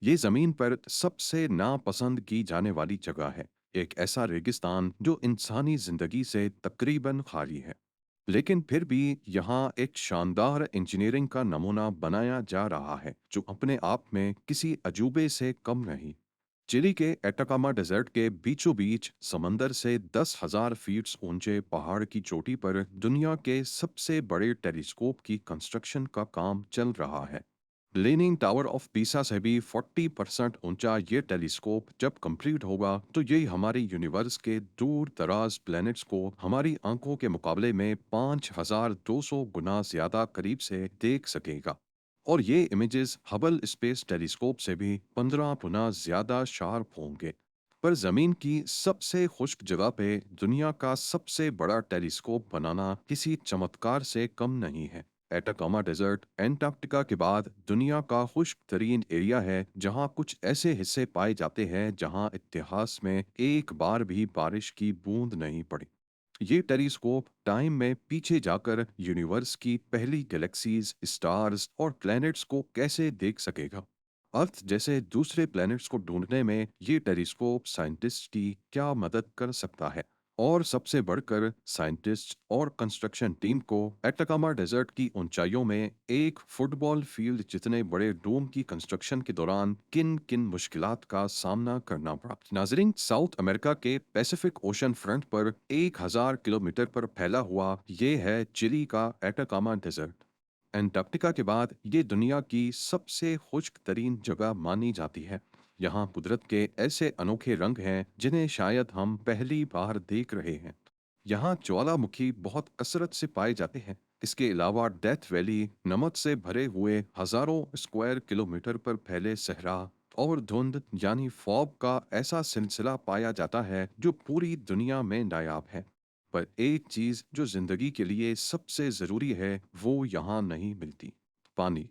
ये जमीन पर सबसे नापसंद की जाने वाली जगह है। एक ऐसा रेगिस्तान जो इंसानी जिंदगी से तकरीबन खाली है, लेकिन फिर भी यहाँ एक शानदार इंजीनियरिंग का नमूना बनाया जा रहा है जो अपने आप में किसी अजूबे से कम नहीं। चिली के एटाकामा डेजर्ट के बीचों बीच समंदर से 10,000 फीट ऊंचे पहाड़ की चोटी पर दुनिया के सबसे बड़े टेलीस्कोप की कंस्ट्रक्शन का काम चल रहा है। लीनिंग टावर ऑफ पीसा से भी 40% ऊंचा ये टेलीस्कोप जब कंप्लीट होगा तो ये हमारी यूनिवर्स के दूर दराज प्लैनेट्स को हमारी आंखों के मुकाबले में 5,200 गुना ज्यादा करीब से देख सकेगा। और ये इमेजेस हबल स्पेस टेलीस्कोप से भी 15 गुना ज्यादा शार्प होंगे। पर जमीन की सबसे खुश्क जगह पे दुनिया का सबसे बड़ा टेलीस्कोप बनाना किसी चमत्कार से कम नहीं है। एटाकामा डेजर्ट एंटार्क्टिका के बाद दुनिया का खुश्क तरीन एरिया है जहां कुछ ऐसे हिस्से पाए जाते हैं जहां इतिहास में एक बार भी बारिश की बूंद नहीं पड़ी। ये टेलीस्कोप टाइम में पीछे जाकर यूनिवर्स की पहली गैलेक्सीज, स्टार्स और प्लैनेट्स को कैसे देख सकेगा। अर्थ जैसे दूसरे प्लैनेट्स को ढूंढने में ये टेलीस्कोप साइंटिस्ट की क्या मदद कर सकता है। और सबसे बढ़कर साइंटिस्ट और कंस्ट्रक्शन टीम को एटाकामा डेजर्ट की ऊंचाइयों में एक फुटबॉल फील्ड जितने बड़े डोम की कंस्ट्रक्शन के दौरान किन किन मुश्किलात का सामना करना पड़ा। नाजरीन, साउथ अमेरिका के पैसिफिक ओशन फ्रंट पर 1,000 किलोमीटर पर फैला हुआ ये है चिली का एटाकामा डेजर्ट। एंटार्क्टिका के बाद ये दुनिया की सबसे खुश्क तरीन जगह मानी जाती है। यहाँ कुदरत के ऐसे अनोखे रंग हैं जिन्हें शायद हम पहली बार देख रहे हैं। यहाँ ज्वालामुखी बहुत कसरत से पाए जाते हैं। इसके अलावा डेथ वैली, नमक से भरे हुए हजारों स्क्वायर किलोमीटर पर फैले सहरा और धुंध यानी फॉग का ऐसा सिलसिला पाया जाता है जो पूरी दुनिया में नायाब है। पर एक चीज जो जिंदगी के लिए सबसे जरूरी है वो यहाँ नहीं मिलती। पानी।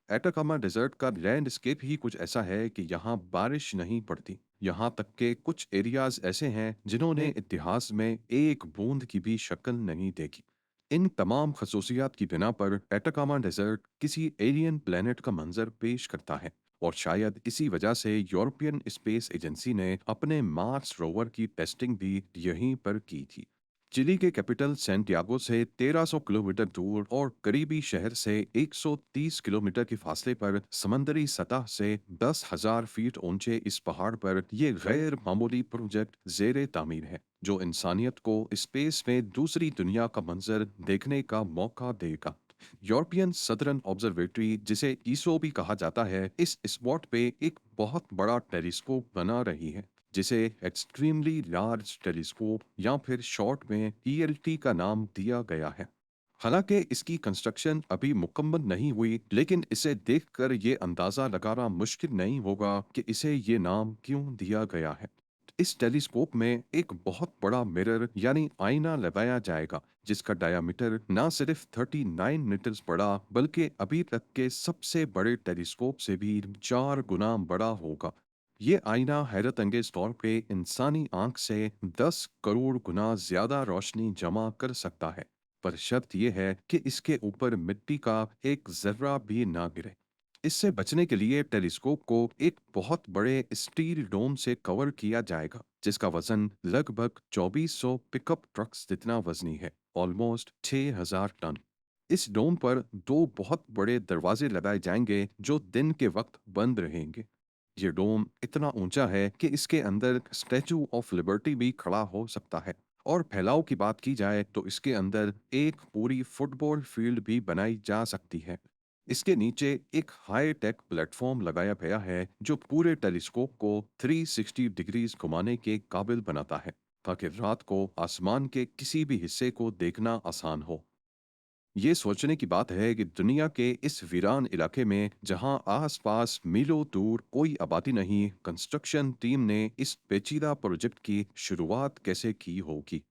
एटाकामा डेजर्ट का लैंडस्केप ही कुछ ऐसा है कि यहाँ बारिश नहीं पड़ती। यहाँ तक के कुछ एरियाज ऐसे हैं जिन्होंने इतिहास में एक बूंद की भी शक्ल नहीं देखी। इन तमाम खसूसियात की बिना पर एटाकामा डेजर्ट किसी एलियन प्लेनेट का मंजर पेश करता है। और शायद इसी वजह से यूरोपियन स्पेस एजेंसी ने अपने मार्स रोवर की टेस्टिंग भी यहीं पर की थी। चिली के कैपिटल सैंटियागो से 1300 किलोमीटर दूर और करीबी शहर से 130 किलोमीटर के फासले पर समंदरी सतह से 10,000 फीट ऊंचे इस पहाड़ पर यह गैर मामूली प्रोजेक्ट जेर तामीर है जो इंसानियत को स्पेस में दूसरी दुनिया का मंजर देखने का मौका देगा। यूरोपियन सदर्न ऑब्जर्वेटरी, जिसे ईसो भी कहा जाता है, इस स्पॉट पे एक बहुत बड़ा टेलीस्कोप बना रही है जिसे एक्सट्रीमली लार्ज टेलीस्कोप या फिर शॉर्ट में ELT का नाम दिया गया है। हालांकि इसकी कंस्ट्रक्शन अभी मुकम्मल नहीं हुई, लेकिन इसे देखकर ये अंदाज़ा लगाना मुश्किल नहीं होगा कि इसे ये नाम क्यों दिया गया है। इस टेलीस्कोप में एक बहुत बड़ा मिरर यानी आईना लगाया जाएगा जिसका डायामीटर ना सिर्फ 39 मीटर्स बड़ा बल्कि अभी तक के सबसे बड़े टेलीस्कोप से भी 4 गुना बड़ा होगा। ये आईना हैरत अंगेज तौर पे इंसानी आंख से 10 करोड़ गुना ज्यादा रोशनी जमा कर सकता है। पर शर्त यह है कि इसके ऊपर मिट्टी का एक जर्रा भी ना गिरे। इससे बचने के लिए टेलीस्कोप को एक बहुत बड़े स्टील डोम से कवर किया जाएगा जिसका वजन लगभग 2400 पिकअप ट्रक्स जितना वजनी है, ऑलमोस्ट 6,000 टन। इस डोम पर दो बहुत बड़े दरवाजे लगाए जाएंगे जो दिन के वक्त बंद रहेंगे। ये डोम इतना ऊंचा है कि इसके अंदर स्टैचू ऑफ लिबर्टी भी खड़ा हो सकता है। और फैलाव की बात की जाए तो इसके अंदर एक पूरी फुटबॉल फील्ड भी बनाई जा सकती है। इसके नीचे एक हाई टेक प्लेटफॉर्म लगाया गया है जो पूरे टेलीस्कोप को 360 डिग्रीज घुमाने के काबिल बनाता है ताकि रात को आसमान के किसी भी हिस्से को देखना आसान हो। ये सोचने की बात है कि दुनिया के इस वीरान इलाके में जहां आसपास मीलों दूर कोई आबादी नहीं, कंस्ट्रक्शन टीम ने इस पेचीदा प्रोजेक्ट की शुरुआत कैसे की होगी।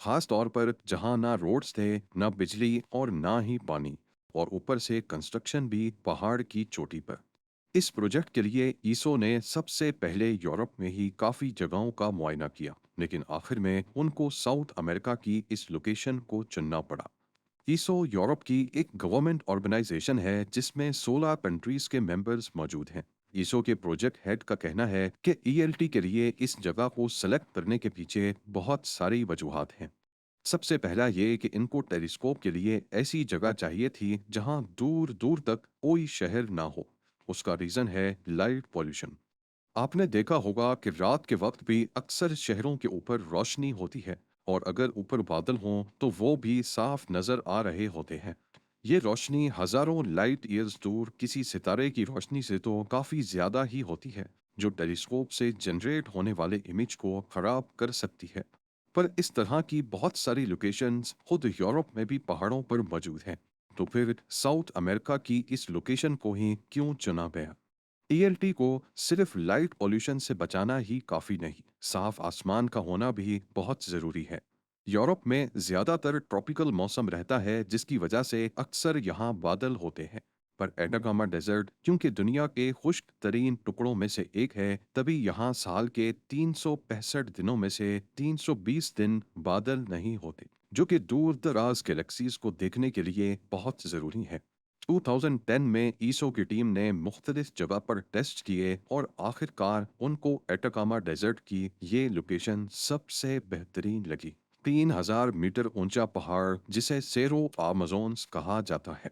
खास तौर पर जहां ना रोड्स थे, ना बिजली और ना ही पानी, और ऊपर से कंस्ट्रक्शन भी पहाड़ की चोटी पर। इस प्रोजेक्ट के लिए ईसो ने सबसे पहले यूरोप में ही काफी जगहों का मुआयना किया, लेकिन आखिर में उनको साउथ अमेरिका की इस लोकेशन को चुनना पड़ा। ईसो यूरोप की एक गवर्नमेंट ऑर्गेनाइजेशन है जिसमें 16 कंट्रीज के मेंबर्स मौजूद हैं। ईसो के प्रोजेक्ट हेड का कहना है कि ईएलटी के लिए इस जगह को सेलेक्ट करने के पीछे बहुत सारी वजूहात हैं। सबसे पहला ये कि इनको टेलीस्कोप के लिए ऐसी जगह चाहिए थी जहां दूर दूर तक कोई शहर ना हो। उसका रीजन है लाइट पॉल्यूशन। आपने देखा होगा कि रात के वक्त भी अक्सर शहरों के ऊपर रोशनी होती है, और अगर ऊपर बादल हों तो वो भी साफ नजर आ रहे होते हैं। ये रोशनी हजारों लाइट ईयर्स दूर किसी सितारे की रोशनी से तो काफी ज्यादा ही होती है, जो टेलीस्कोप से जनरेट होने वाले इमेज को खराब कर सकती है। पर इस तरह की बहुत सारी लोकेशंस खुद यूरोप में भी पहाड़ों पर मौजूद हैं। तो फिर साउथ अमेरिका की इस लोकेशन को ही क्यों चुना गया? ईएलटी को सिर्फ लाइट पॉल्यूशन से बचाना ही काफी नहीं, साफ आसमान का होना भी बहुत जरूरी है। यूरोप में ज्यादातर ट्रॉपिकल मौसम रहता है, जिसकी वजह से अक्सर यहाँ बादल होते हैं। पर एटाकामा डेजर्ट क्योंकि दुनिया के खुश्क तरीन टुकड़ों में से एक है, तभी यहाँ साल के 365 दिनों में से 320 दिन बादल नहीं होते, जो कि दूर दराज गैलेक्सीज को देखने के लिए बहुत जरूरी है। 2010 में ईसो की टीम ने मुख्तलिफ जगह पर टेस्ट किए और आखिरकार उनको एटाकामा डेजर्ट की ये लोकेशन सबसे बेहतरीन लगी। 3000 मीटर ऊंचा पहाड़ जिसे सेरो आमाजोन्स कहा जाता है।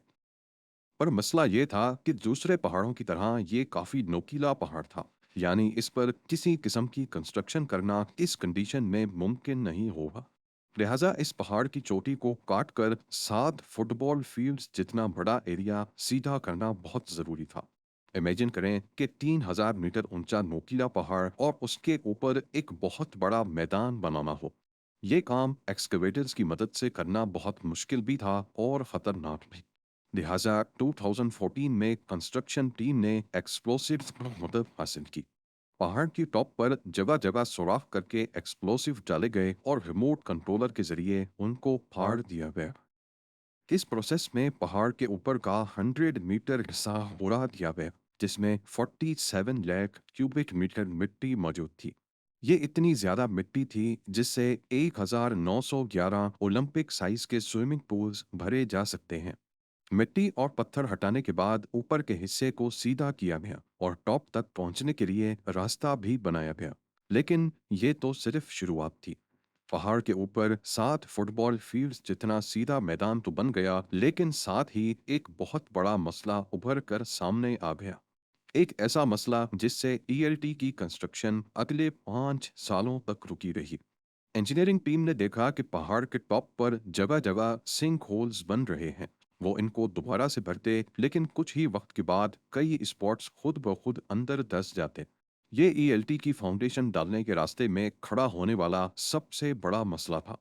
पर मसला ये था कि दूसरे पहाड़ों की तरह ये काफी नोकीला पहाड़ था, यानी इस पर किसी किस्म की कंस्ट्रक्शन करना इस कंडीशन में मुमकिन नहीं होगा। लिहाजा इस पहाड़ की चोटी को काट कर 7 फुटबॉल फील्ड्स जितना बड़ा एरिया सीधा करना बहुत जरूरी था। इमेजिन करें कि 3000 मीटर ऊंचा नोकीला पहाड़ और उसके ऊपर एक बहुत बड़ा मैदान बनाना हो। ये काम एक्सकेवेटर्स की मदद से करना बहुत मुश्किल भी था और खतरनाक भी। लिहाजा 2014 में कंस्ट्रक्शन टीम ने एक्सप्लोसिव मदद हासिल की। पहाड़ की टॉप पर जगह जगह सुराख करके एक्सप्लोसिव डाले गए और रिमोट कंट्रोलर के जरिए उनको फाड़ दिया गया। इस प्रोसेस में पहाड़ के ऊपर का 100 मीटर हिस्सा उड़ा दिया गया, जिसमें 47 लाख क्यूबिक मीटर मिट्टी मौजूद थी। ये इतनी ज्यादा मिट्टी थी जिससे 1911 ओलंपिक साइज के स्विमिंग पूल्स भरे जा सकते हैं। मिट्टी और पत्थर हटाने के बाद ऊपर के हिस्से को सीधा किया गया और टॉप तक पहुंचने के लिए रास्ता भी बनाया गया। लेकिन ये तो सिर्फ शुरुआत थी। पहाड़ के ऊपर 7 फुटबॉल फील्ड्स जितना सीधा मैदान तो बन गया, लेकिन साथ ही एक बहुत बड़ा मसला उभर कर सामने आ गया। एक ऐसा मसला जिससे ईएलटी की कंस्ट्रक्शन अगले 5 सालों तक रुकी रही। इंजीनियरिंग टीम ने देखा कि पहाड़ के टॉप पर जगह जगह सिंक होल्स बन रहे हैं। वो इनको दोबारा से भरते, लेकिन कुछ ही वक्त के बाद कई स्पॉट्स खुद ब खुद अंदर धंस जाते। ये ईएलटी की फाउंडेशन डालने के रास्ते में खड़ा होने वाला सबसे बड़ा मसला था।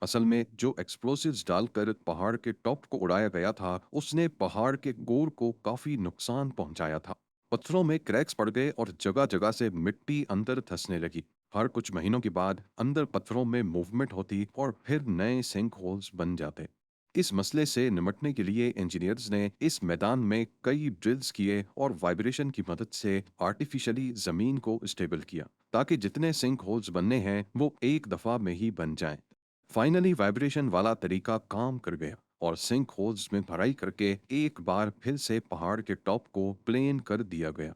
असल में जो एक्सप्लोसिव्स डालकर पहाड़ के टॉप को उड़ाया गया था, उसने पहाड़ के कोर को काफी नुकसान पहुंचाया था। पत्थरों में क्रैक्स पड़ गए और जगह जगह से मिट्टी अंदर धंसने लगी। हर कुछ महीनों के बाद अंदर पत्थरों में मूवमेंट होती और फिर नए सिंक होल्स बन जाते। इस मसले से निपटने के लिए इंजीनियर्स ने इस मैदान में कई ड्रिल्स किए और वाइब्रेशन की मदद से आर्टिफिशियली जमीन को स्टेबल किया, ताकि जितने सिंक होल्स बनने हैं वो एक दफा में ही बन जाएं। फाइनली वाइब्रेशन वाला तरीका काम कर गया और सिंक होल्स में भराई करके एक बार फिर से पहाड़ के टॉप को प्लेन कर दिया गया।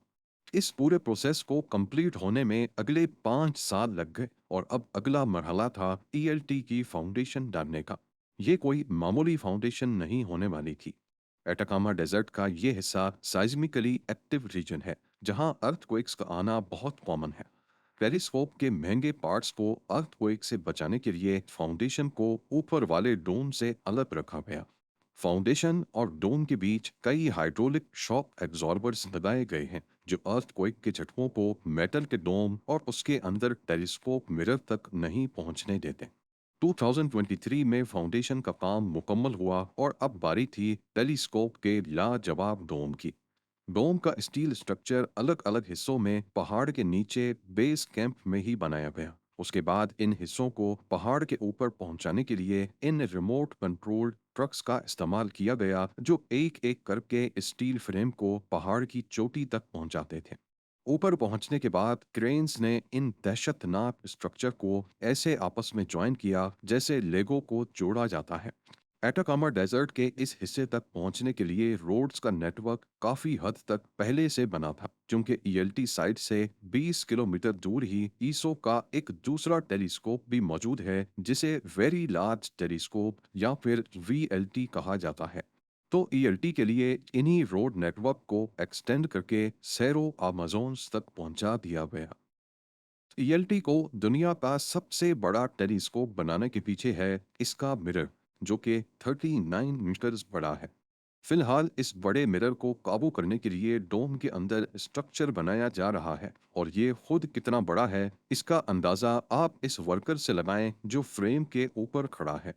इस पूरे प्रोसेस को कंप्लीट होने में अगले 5 साल लग गए और अब अगला मरहला था ईएलटी की फाउंडेशन डालने का। ये कोई मामूली फाउंडेशन नहीं होने वाली थी। एटाकामा डेजर्ट का ये हिस्सा साइज्मिकली एक्टिव रीजन है, जहां अर्थक्वेक्स का आना बहुत कॉमन है। पेरिस्कोप के महंगे पार्ट्स को अर्थक्वेक से बचाने के लिए फाउंडेशन को ऊपर वाले डोम से अलग रखा गया। फाउंडेशन और डोम के बीच कई हाइड्रोलिक शॉक एब्जॉर्बर्स लगाए गए हैं, जो अर्थक्वेक के झटकों को मेटल के डोम और उसके अंदर टेलीस्कोप मिरर तक नहीं पहुंचने देते। 2023 में फाउंडेशन का काम मुकम्मल हुआ और अब बारी थी टेलीस्कोप के लाजवाब डोम की। डोम का स्टील स्ट्रक्चर अलग अलग हिस्सों में पहाड़ के नीचे बेस कैंप में ही बनाया गया। उसके बाद इन हिस्सों को पहाड़ के ऊपर पहुंचाने के लिए इन रिमोट कंट्रोल्ड ट्रक्स का इस्तेमाल किया गया, जो एक एक करके स्टील फ्रेम को पहाड़ की चोटी तक पहुंचाते थे। ऊपर पहुंचने के बाद क्रेन्स ने इन दहशतनाक स्ट्रक्चर को ऐसे आपस में ज्वाइन किया जैसे लेगो को जोड़ा जाता है। एटाकामा डेजर्ट के इस हिस्से तक पहुंचने के लिए रोड्स का नेटवर्क काफी हद तक पहले से बना था, क्योंकि ईएलटी साइट से 20 किलोमीटर दूर ही ईसो का एक दूसरा टेलीस्कोप भी मौजूद है, जिसे वेरी लार्ज टेलीस्कोप या फिर वीएलटी कहा जाता है। तो ईएलटी के लिए इन्हीं रोड नेटवर्क को एक्सटेंड करके सैरो अमेज़ोन्स तक पहुंचा दिया गया। ईएलटी को दुनिया का सबसे बड़ा टेलीस्कोप बनाने के पीछे है इसका मिरर, जो कि 39 मीटर्स बड़ा है। फिलहाल इस बड़े मिरर को काबू करने के लिए डोम के अंदर स्ट्रक्चर बनाया जा रहा है, और ये खुद कितना बड़ा है इसका अंदाज़ा आप इस वर्कर से लगाएं जो फ्रेम के ऊपर खड़ा है।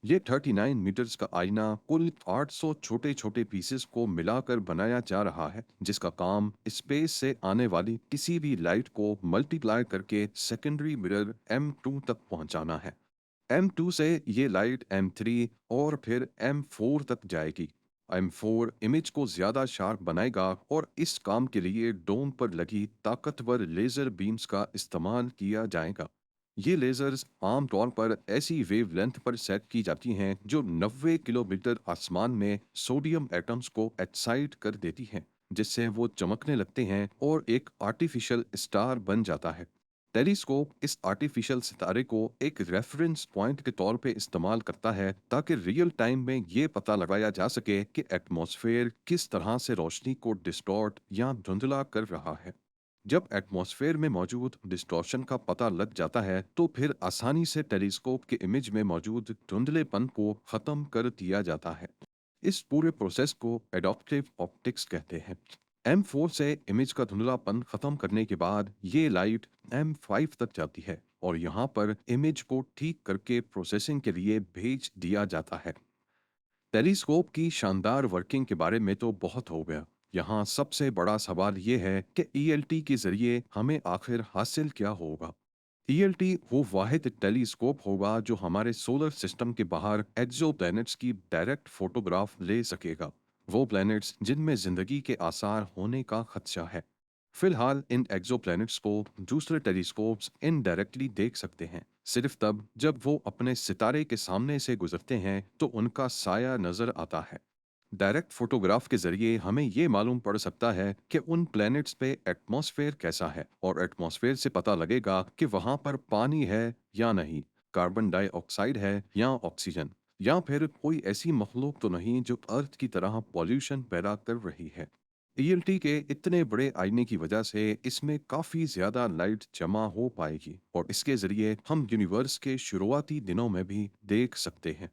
ये 39 मीटर्स का आईना कुल 800 छोटे छोटे पीसेस को मिलाकर बनाया जा रहा है, जिसका काम स्पेस से आने वाली किसी भी लाइट को मल्टीप्लाई करके सेकेंडरी मिरर M2 तक पहुंचाना है। M2 से ये लाइट M3 और फिर M4 तक जाएगी। M4 इमेज को ज्यादा शार्प बनाएगा, और इस काम के लिए डोम पर लगी ताकतवर लेजर बीम्स का इस्तेमाल किया जाएगा। ये लेजर्स आमतौर पर ऐसी वेवलेंथ पर सेट की जाती हैं जो 90 किलोमीटर आसमान में सोडियम एटम्स को एक्साइट कर देती हैं, जिससे वो चमकने लगते हैं और एक आर्टिफिशियल स्टार बन जाता है। टेलीस्कोप इस आर्टिफिशियल सितारे को एक रेफरेंस पॉइंट के तौर पे इस्तेमाल करता है, ताकि रियल टाइम में ये पता लगाया जा सके कि एटमॉस्फेयर किस तरह से रोशनी को डिस्टॉर्ट या धुंधला कर रहा है। जब एटमॉस्फेयर में मौजूद डिस्टॉर्शन का पता लग जाता है, तो फिर आसानी से टेलीस्कोप के इमेज में मौजूद धुंधलेपन को खत्म कर दिया जाता है। इस पूरे प्रोसेस को एडॉप्टिव ऑप्टिक्स कहते हैं। M4 से इमेज का धुंधलापन खत्म करने के बाद ये लाइट M5 तक जाती है, और यहाँ पर इमेज को ठीक करके प्रोसेसिंग के लिए भेज दिया जाता है। टेलीस्कोप की शानदार वर्किंग के बारे में तो बहुत हो गया। यहाँ सबसे बड़ा सवाल ये है कि ईएलटी के जरिए हमें आखिर हासिल क्या होगा। ईएलटी वो वाहिद टेलीस्कोप होगा जो हमारे सोलर सिस्टम के बाहर एक्सो प्लैनेट्स की डायरेक्ट फोटोग्राफ ले सकेगा, वो प्लैनेट्स जिनमें जिंदगी के आसार होने का खदशा है। फिलहाल इन एक्सोप्लैनेट्स को दूसरे टेलीस्कोप्स इनडायरेक्टली देख सकते हैं, सिर्फ तब जब वो अपने सितारे के सामने से गुजरते हैं तो उनका साया नजर आता है। डायरेक्ट फोटोग्राफ के जरिए हमें ये मालूम पड़ सकता है कि उन प्लैनेट्स पे एटमॉस्फेयर कैसा है, और एटमॉस्फेयर से पता लगेगा कि वहाँ पर पानी है या नहीं, कार्बन डाइऑक्साइड है या ऑक्सीजन, या फिर कोई ऐसी मखलूक तो नहीं जो अर्थ की तरह पॉल्यूशन पैदा कर रही है। ईएलटी के इतने बड़े आईने की वजह से इसमें काफ़ी ज़्यादा लाइट जमा हो पाएगी, और इसके ज़रिए हम यूनिवर्स के शुरुआती दिनों में भी देख सकते हैं।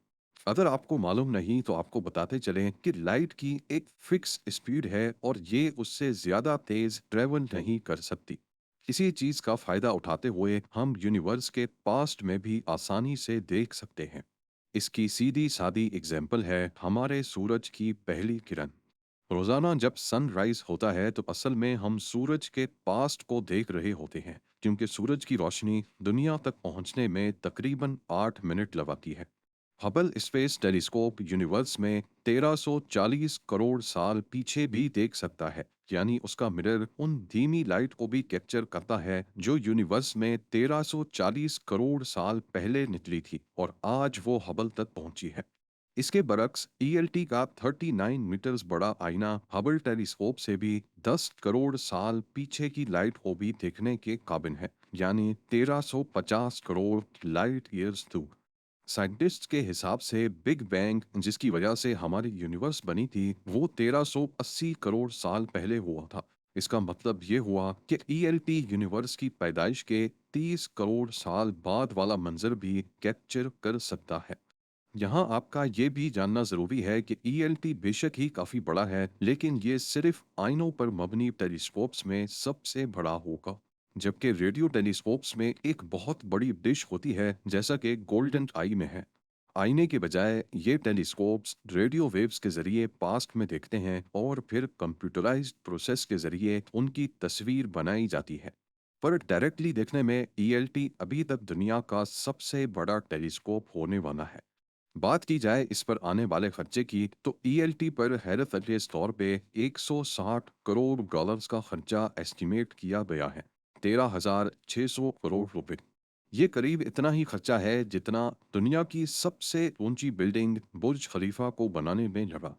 अगर आपको मालूम नहीं तो आपको बताते चलें कि लाइट की एक फिक्स स्पीड है, और ये उससे ज़्यादा तेज़ ट्रेवल नहीं कर सकती। इसी चीज़ का फ़ायदा उठाते हुए हम यूनिवर्स के पास्ट में भी आसानी से देख सकते हैं। इसकी सीधी सादी एग्जाम्पल है हमारे सूरज की पहली किरण। रोजाना जब सनराइज होता है तो असल में हम सूरज के पास्ट को देख रहे होते हैं, क्योंकि सूरज की रोशनी दुनिया तक पहुंचने में तकरीबन 8 मिनट लगाती है। हबल स्पेस टेलीस्कोप यूनिवर्स में 1340 करोड़ साल पीछे भी देख सकता है, यानी उसका मिरर उन धीमी लाइट को भी कैप्चर करता है जो यूनिवर्स में 1340 करोड़ साल पहले निकली थी और आज वो हबल तक पहुंची है। इसके बरक्स ईएलटी का 39 मीटर्स बड़ा आईना हबल टेलीस्कोप से भी 10 करोड़ साल पीछे की लाइट को भी देखने के काबिल है, यानी 1350 करोड़ लाइट ईयर्स दूर। साइंटिस्ट्स के हिसाब से बिग बैंग जिसकी वजह से हमारी यूनिवर्स बनी थी वो 1380 करोड़ साल पहले हुआ था। इसका मतलब ये हुआ कि ईएलटी यूनिवर्स की पैदाइश के 30 करोड़ साल बाद वाला मंजर भी कैप्चर कर सकता है। यहाँ आपका ये भी जानना जरूरी है कि ईएलटी बेशक ही काफी बड़ा है, लेकिन ये सिर्फ आइनों पर मबनी टेलीस्कोप्स में सबसे बड़ा होगा। जबकि रेडियो टेलीस्कोप्स में एक बहुत बड़ी डिश होती है, जैसा कि गोल्डन आई में है। आईने के बजाय ये टेलीस्कोप्स रेडियो वेव्स के जरिए पास्ट में देखते हैं, और फिर कंप्यूटराइज्ड प्रोसेस के जरिए उनकी तस्वीर बनाई जाती है। पर डायरेक्टली देखने में ईएलटी अभी तक दुनिया का सबसे बड़ा टेलीस्कोप होने वाला है। बात की जाए इस पर आने वाले खर्चे की, तो ईएलटी पर हैरत अंगेज तौर पे 160 करोड़ डॉलर्स का खर्चा एस्टिमेट किया गया है। 13,600 करोड़ रुपए। ये करीब इतना ही खर्चा है जितना दुनिया की सबसे ऊंची बिल्डिंग बुर्ज खलीफा को बनाने में लगा।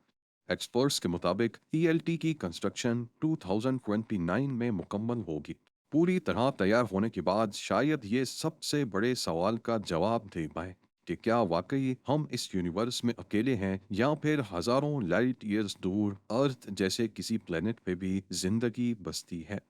एक्सपर्ट्स के मुताबिक ईएलटी की कंस्ट्रक्शन 2029 में मुकम्मल होगी। पूरी तरह तैयार होने के बाद शायद ये सबसे बड़े सवाल का जवाब दे पाए कि क्या वाकई हम इस यूनिवर्स में अकेले हैं या फिर हजारों लाइट ईयर्स दूर अर्थ जैसे किसी प्लेनेट पे भी जिंदगी बसती है।